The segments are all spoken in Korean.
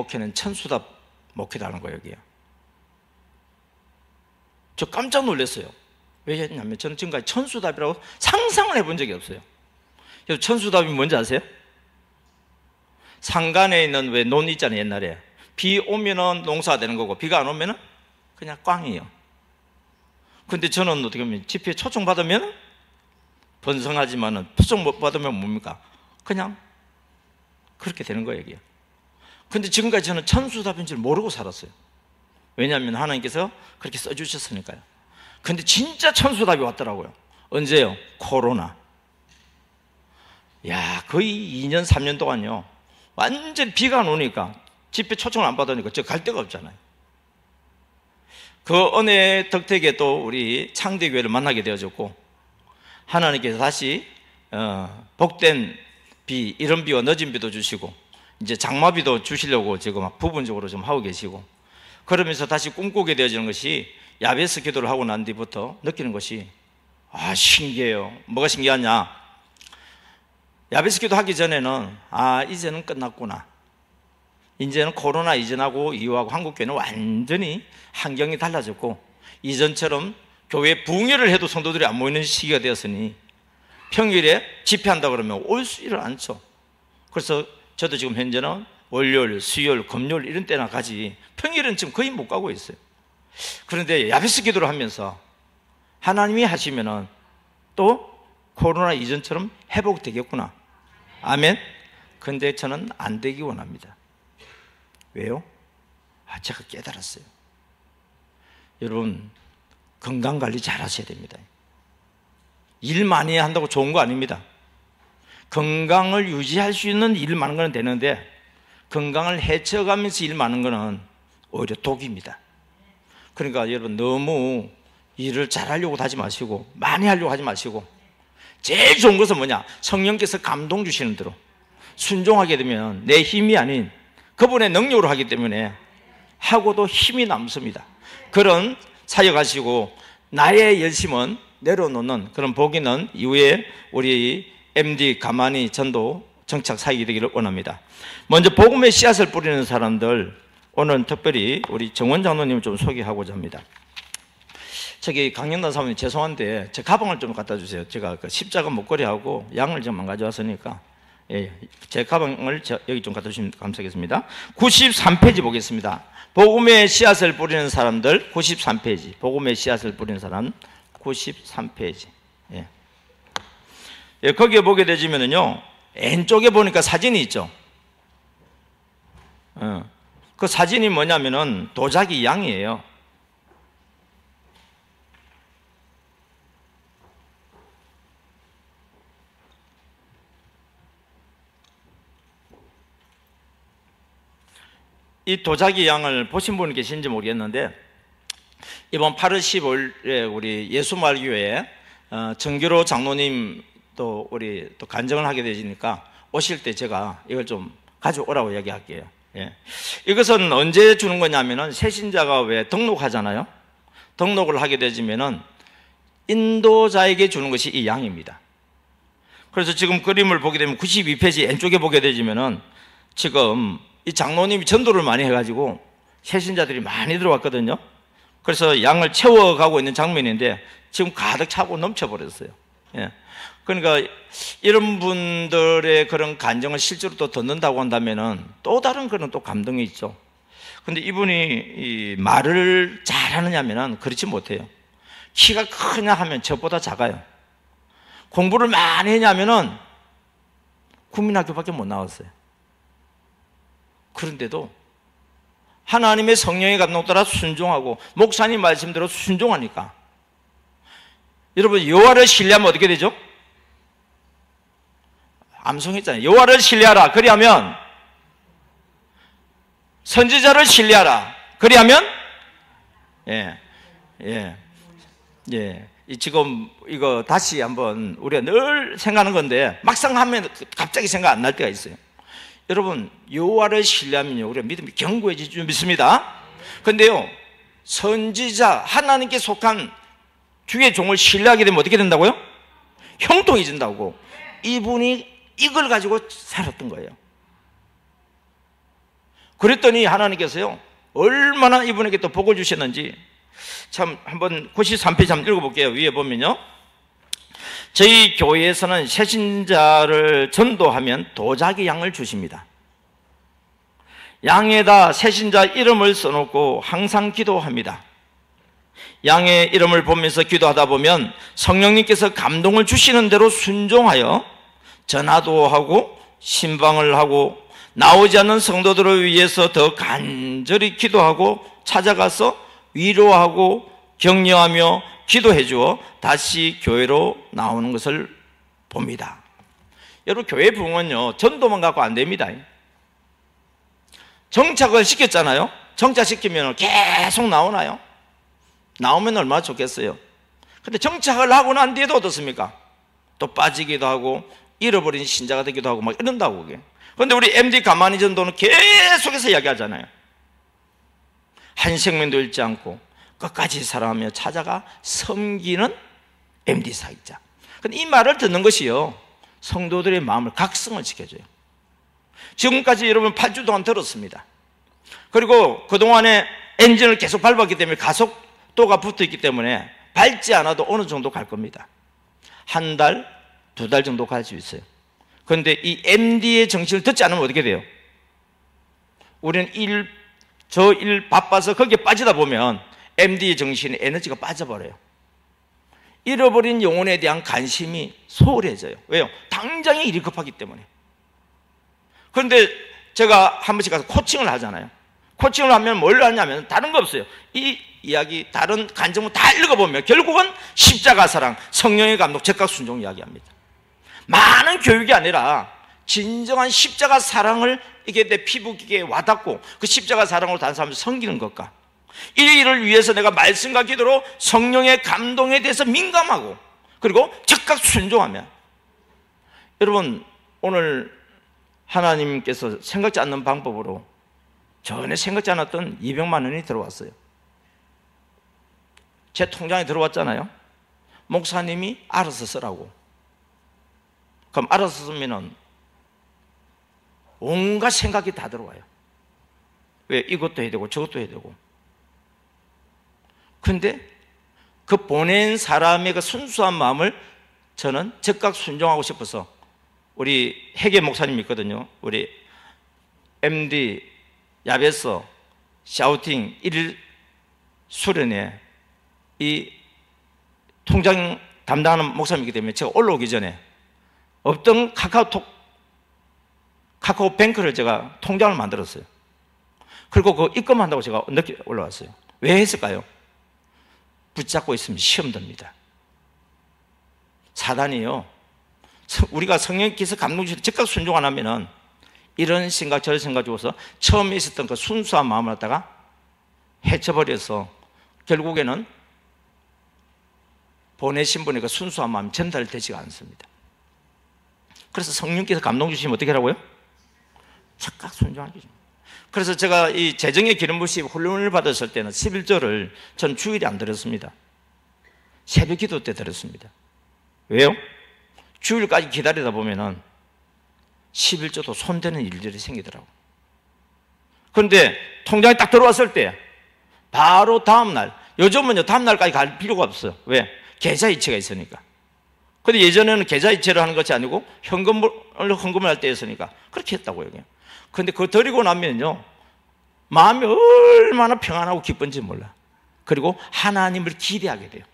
목회는 천수답 목회라는 거예요, 여기요. 저 깜짝 놀랐어요. 왜냐면 저는 지금까지 천수답이라고 상상을 해본 적이 없어요. 그래서 천수답이 뭔지 아세요? 상간에 있는 왜 논 있잖아요, 옛날에. 비 오면은 농사가 되는 거고, 비가 안 오면은 그냥 꽝이에요. 근데 저는 어떻게 보면 집회에 초청 받으면 번성하지만은 초청 못 받으면 뭡니까? 그냥 그렇게 되는 거예요, 이게. 근데 지금까지 저는 천수답인 줄 모르고 살았어요. 왜냐하면 하나님께서 그렇게 써주셨으니까요. 근데 진짜 천수답이 왔더라고요. 언제요? 코로나. 야, 거의 2년, 3년 동안요. 완전 비가 안 오니까, 집회 초청을 안 받으니까 저 갈 데가 없잖아요. 그 은혜의 덕택에 또 우리 창대교회를 만나게 되어졌고, 하나님께서 다시 복된 비, 이른 비와 늦은 비도 주시고, 이제 장마비도 주시려고 지금 부분적으로 좀 하고 계시고, 그러면서 다시 꿈꾸게 되어지는 것이, 야베스 기도를 하고 난 뒤부터 느끼는 것이, 아, 신기해요. 뭐가 신기하냐? 야베스 기도 하기 전에는, 아, 이제는 끝났구나. 이제는 코로나 이전하고 이후하고 한국교회는 완전히 환경이 달라졌고, 이전처럼 교회 부흥회를 해도 성도들이 안 모이는 시기가 되었으니 평일에 집회한다 그러면 올 수를 않죠. 그래서 저도 지금 현재는 월요일, 수요일, 금요일 이런 때나 가지, 평일은 지금 거의 못 가고 있어요. 그런데 야베스 기도를 하면서 하나님이 하시면은 또 코로나 이전처럼 회복되겠구나. 아멘. 근데 저는 안 되기 원합니다. 왜요? 아, 제가 깨달았어요. 여러분, 건강관리 잘 하셔야 됩니다. 일 많이 한다고 좋은 거 아닙니다. 건강을 유지할 수 있는 일 많은 건 되는데, 건강을 해쳐가면서 일 많은 거는 오히려 독입니다. 그러니까 여러분, 너무 일을 잘하려고 하지 마시고, 많이 하려고 하지 마시고, 제일 좋은 것은 뭐냐? 성령께서 감동 주시는 대로 순종하게 되면 내 힘이 아닌 그분의 능력으로 하기 때문에 하고도 힘이 남습니다. 그런 사역하시고, 나의 열심은 내려놓는 그런 복이는 이후에 우리 MD 가만히 전도 정착 사역이 되기를 원합니다. 먼저 복음의 씨앗을 뿌리는 사람들, 오늘 특별히 우리 정원 장로님을 좀 소개하고자 합니다. 저기 강영단 사모님, 죄송한데 제 가방을 좀 갖다 주세요. 제가 그 십자가 목걸이하고 양을 좀 안 가져왔으니까, 예, 제 가방을 여기 좀 갖다 주시면 감사하겠습니다. 93페이지 보겠습니다. 복음의 씨앗을 뿌리는 사람들, 93페이지. 복음의 씨앗을 뿌리는 사람 93페이지. 예. 예, 거기에 보게 되시면은요, 왼쪽에 보니까 사진이 있죠. 그 사진이 뭐냐면은 도자기 양이에요. 이 도자기 양을 보신 분 계신지 모르겠는데, 이번 8월 15일에 우리 예수마을교회 정규로 장로님 또 우리 또 간증을 하게 되시니까 오실 때 제가 이걸 좀 가져오라고 이야기할게요. 예. 이것은 언제 주는 거냐면은 새신자가 왜 등록하잖아요. 등록을 하게 되지면은 인도자에게 주는 것이 이 양입니다. 그래서 지금 그림을 보게 되면 92페이지 왼쪽에 보게 되지면은 지금 이 장로님이 전도를 많이 해가지고 새신자들이 많이 들어왔거든요. 그래서 양을 채워가고 있는 장면인데 지금 가득 차고 넘쳐버렸어요. 예. 그러니까 이런 분들의 그런 간증을 실제로 또 듣는다고 한다면은 또 다른 그런 또 감동이 있죠. 근데 이분이 이 말을 잘하느냐면은 그렇지 못해요. 키가 크냐 하면 저보다 작아요. 공부를 많이 했냐면은 국민학교밖에 못 나왔어요. 그런데도 하나님의 성령의 감동 따라 순종하고 목사님 말씀대로 순종하니까, 여러분 여호와를 신뢰하면 어떻게 되죠? 암송했잖아요. 여호와를 신뢰하라. 그리하면, 선지자를 신뢰하라. 그리하면, 지금 이거 다시 한번 우리가 늘 생각하는 건데 막상 하면 갑자기 생각 안 날 때가 있어요. 여러분, 여호와를 신뢰하면요, 우리가 믿음이 견고해질 줄 믿습니다. 근데요, 선지자, 하나님께 속한 주의 종을 신뢰하게 되면 어떻게 된다고요? 형통해진다고. 이분이 이걸 가지고 살았던 거예요. 그랬더니 하나님께서요 얼마나 이분에게 또 복을 주셨는지 참 한번 93페이지 한번 읽어볼게요. 위에 보면요, 저희 교회에서는 새신자를 전도하면 도자기 양을 주십니다. 양에다 새신자 이름을 써놓고 항상 기도합니다. 양의 이름을 보면서 기도하다 보면 성령님께서 감동을 주시는 대로 순종하여 전화도 하고 신방을 하고 나오지 않는 성도들을 위해서 더 간절히 기도하고 찾아가서 위로하고 격려하며 기도해 주어 다시 교회로 나오는 것을 봅니다. 여러분, 교회 부흥은요 전도만 갖고 안 됩니다. 정착을 시켰잖아요. 정착시키면 계속 나오나요? 나오면 얼마나 좋겠어요. 근데 정착을 하고 난 뒤에도 어떻습니까? 또 빠지기도 하고 잃어버린 신자가 되기도 하고 막 이런다고. 그게. 그런데 우리 MD 가만히 전도는 계속해서 이야기하잖아요. 한 생명도 잃지 않고 끝까지 사랑하며 찾아가 섬기는 MD 사역자. 근데 이 말을 듣는 것이요 성도들의 마음을 각성을 시켜줘요. 지금까지 여러분 8주 동안 들었습니다. 그리고 그동안에 엔진을 계속 밟았기 때문에 가속도가 붙어있기 때문에 밟지 않아도 어느 정도 갈 겁니다. 한 달, 2달 정도 갈 수 있어요. 그런데 이 MD의 정신을 듣지 않으면 어떻게 돼요? 우리는 저 일 바빠서 거기에 빠지다 보면 MD의 정신에 에너지가 빠져버려요. 잃어버린 영혼에 대한 관심이 소홀해져요. 왜요? 당장에 일이 급하기 때문에. 그런데 제가 한 번씩 가서 코칭을 하잖아요. 코칭을 하면 뭘 하냐면 다른 거 없어요. 이 이야기 다른 간증문 다 읽어보면 결국은 십자가 사랑, 성령의 감독, 적각 순종 이야기합니다. 많은 교육이 아니라 진정한 십자가 사랑을 이게 내 피부기에 와닿고 그 십자가 사랑으로 다른 사람을 섬기는 것과 이 일을 위해서 내가 말씀과 기도로 성령의 감동에 대해서 민감하고 그리고 적각 순종하면, 여러분 오늘 하나님께서 생각지 않는 방법으로 전에 생각지 않았던 200만 원이 들어왔어요. 제 통장에 들어왔잖아요. 목사님이 알아서 쓰라고. 그럼 알아서 쓰면은 온갖 생각이 다 들어와요. 왜? 이것도 해야 되고 저것도 해야 되고. 근데 그 보낸 사람의 그 순수한 마음을 저는 즉각 순종하고 싶어서, 우리 회계 목사님 있거든요. 우리 MD 야베서 샤우팅 1일 수련회 이 통장 담당하는 목사님이기 때문에 제가 올라오기 전에 없던 카카오뱅크를 제가 통장을 만들었어요. 그리고 그거 입금한다고 제가 늦게 올라왔어요. 왜 했을까요? 붙잡고 있으면 시험 듭니다. 사단이요, 우리가 성령께서 감동 주시는 즉각 순종 안 하면은 이런 생각 저런 생각 주어서 처음에 있었던 그 순수한 마음을 갖다가 해쳐버려서 결국에는 보내신 분의 그 순수한 마음이 전달되지가 않습니다. 그래서 성령께서 감동 주시면 어떻게 하라고요? 즉각 순종하기. 그래서 제가 이 재정의 기름 부심 훈련을 받았을 때는 11조를 전 주일에 안 드렸습니다. 새벽 기도 때 드렸습니다. 왜요? 주일까지 기다리다 보면은 11조도 손대는 일들이 생기더라고. 그런데 통장에 딱 들어왔을 때 바로 다음날, 요즘은요 다음날까지 갈 필요가 없어요. 왜? 계좌이체가 있으니까. 근데 예전에는 계좌이체를 하는 것이 아니고 헌금을 할 때였으니까 그렇게 했다고요. 근데 그거 드리고 나면요 마음이 얼마나 평안하고 기쁜지 몰라. 그리고 하나님을 기대하게 돼요.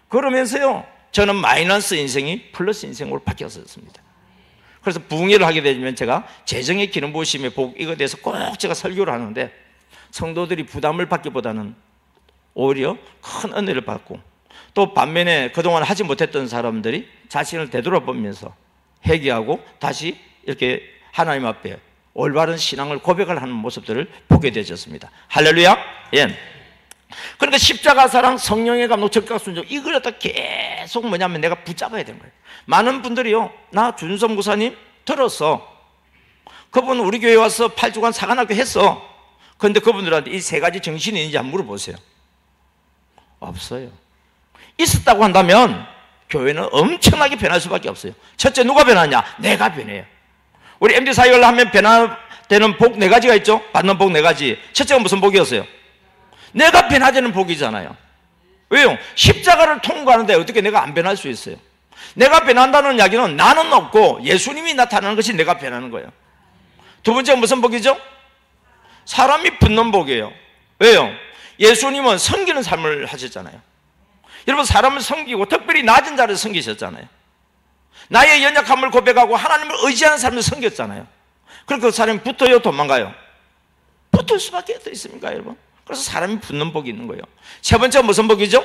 그러면서요 저는 마이너스 인생이 플러스 인생으로 바뀌었습니다. 그래서 부흥회를 하게 되면 제가 재정의 기름 부으심의 복, 이거에 대해서 꼭 제가 설교를 하는데 성도들이 부담을 받기보다는 오히려 큰 은혜를 받고, 또 반면에 그동안 하지 못했던 사람들이 자신을 되돌아보면서 회개하고 다시 이렇게 하나님 앞에 올바른 신앙을 고백을 하는 모습들을 보게 되었습니다. 할렐루야. 예. 그러니까 십자가 사랑, 성령의 감동, 적각 순종, 이걸 갖다 계속 뭐냐면 내가 붙잡아야 되는 거예요. 많은 분들이요, 나 준성 구사님 들었어. 그분 우리 교회 와서 8주간 사관학교 했어. 그런데 그분들한테 이 세 가지 정신이 있는지 한번 물어보세요. 없어요. 있었다고 한다면 교회는 엄청나게 변할 수밖에 없어요. 첫째, 누가 변하냐? 내가 변해요. 우리 MD 사역을 하면 되는 복 네 가지가 있죠. 받는 복 네 가지. 첫째가 무슨 복이었어요? 내가 변화되는 복이잖아요. 왜요? 십자가를 통과하는데 어떻게 내가 안 변할 수 있어요? 내가 변한다는 이야기는 나는 없고 예수님이 나타나는 것이 내가 변하는 거예요. 두 번째가 무슨 복이죠? 사람이 붙는 복이에요. 왜요? 예수님은 섬기는 삶을 하셨잖아요. 여러분, 사람을 섬기고 특별히 낮은 자를 섬기셨잖아요. 나의 연약함을 고백하고 하나님을 의지하는 삶을 섬겼잖아요. 그럼 그 사람이 붙어요, 도망가요? 붙을 수밖에 없습니까, 여러분? 그래서 사람이 붙는 복이 있는 거예요. 세 번째가 무슨 복이죠?